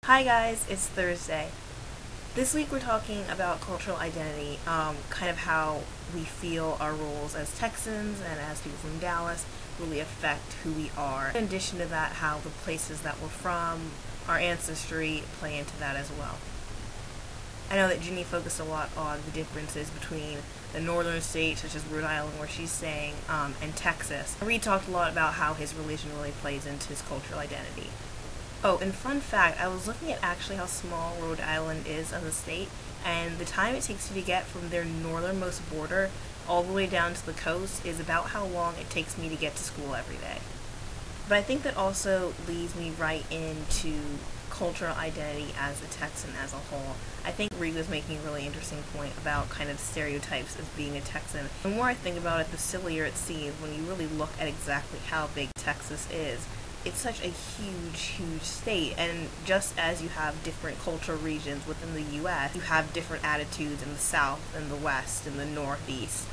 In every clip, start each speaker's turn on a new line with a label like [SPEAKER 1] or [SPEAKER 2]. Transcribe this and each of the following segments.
[SPEAKER 1] Hi guys, it's Thursday. This week we're talking about cultural identity, kind of how we feel our roles as Texans and as people from Dallas really affect who we are. In addition to that, how the places that we're from, our ancestry, play into that as well. I know that Ginny focused a lot on the differences between the northern states, such as Rhode Island, where she's staying, and Texas. Reed talked a lot about how his religion really plays into his cultural identity. Oh, and fun fact, I was looking at actually how small Rhode Island is as a state, and the time it takes you to get from their northernmost border all the way down to the coast is about how long it takes me to get to school every day. But I think that also leads me right into cultural identity as a Texan as a whole. I think Reed was making a really interesting point about kind of stereotypes as being a Texan. The more I think about it, the sillier it seems when you really look at exactly how big Texas is. It's such a huge state, and just as you have different cultural regions within the U.S., you have different attitudes in the South and the West and the Northeast.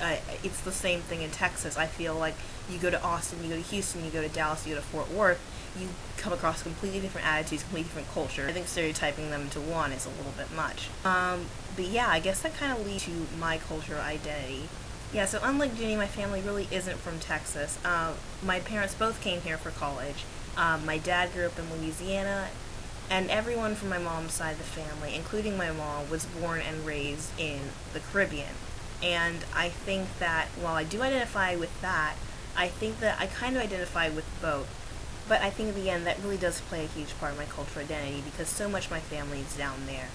[SPEAKER 1] It's the same thing in Texas. I feel like you go to Austin, you go to Houston, you go to Dallas, you go to Fort Worth, you come across completely different attitudes, completely different culture. I think stereotyping them into one is a little bit much. But yeah, I guess that kind of leads to my cultural identity. Yeah, so unlike Ginny, my family really isn't from Texas. My parents both came here for college. My dad grew up in Louisiana, and everyone from my mom's side of the family, including my mom, was born and raised in the Caribbean. And I think that while I do identify with that, I think that I kind of identify with both. But I think in the end that really does play a huge part of my cultural identity because so much of my family is down there.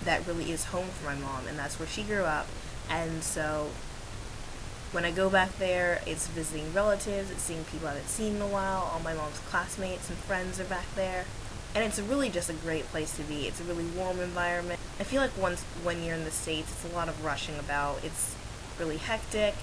[SPEAKER 1] That really is home for my mom, and that's where she grew up. And so when I go back there, it's visiting relatives, it's seeing people I haven't seen in a while, all my mom's classmates and friends are back there. And it's really just a great place to be. It's a really warm environment. I feel like when you're in the States, it's a lot of rushing about. It's really hectic.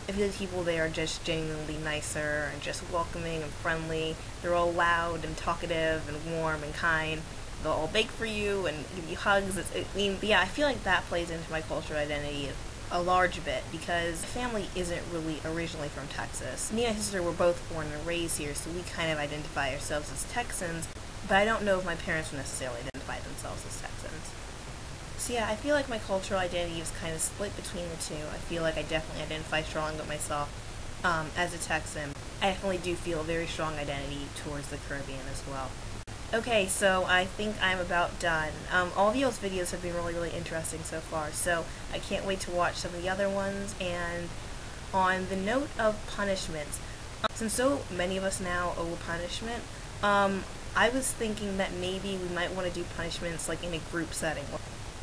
[SPEAKER 1] I feel like people there are just genuinely nicer and just welcoming and friendly. They're all loud and talkative and warm and kind. They'll all bake for you and give you hugs. I feel like that plays into my cultural identity a large bit because family isn't really originally from Texas. Me and my sister were both born and raised here, so we kind of identify ourselves as Texans, but I don't know if my parents would necessarily identify themselves as Texans. So yeah, I feel like my cultural identity is kind of split between the two. I feel like I definitely identify strongly with myself as a Texan. I definitely do feel a very strong identity towards the Caribbean as well. Okay, so I think I'm about done. All of y'all's videos have been really interesting so far, so I can't wait to watch some of the other ones. And on the note of punishments, since so many of us now owe punishment, I was thinking that maybe we might want to do punishments like in a group setting.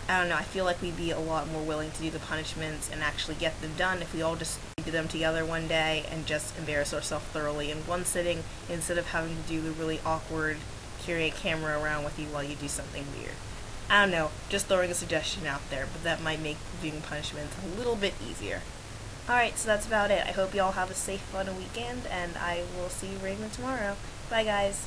[SPEAKER 1] I don't know, I feel like we'd be a lot more willing to do the punishments and actually get them done if we all just did them together one day and just embarrass ourselves thoroughly in one sitting instead of having to do the really awkward carry a camera around with you while you do something weird. I don't know, just throwing a suggestion out there, but that might make doing punishments a little bit easier. Alright, so that's about it. I hope y'all have a safe, fun weekend, and I will see you right tomorrow. Bye, guys.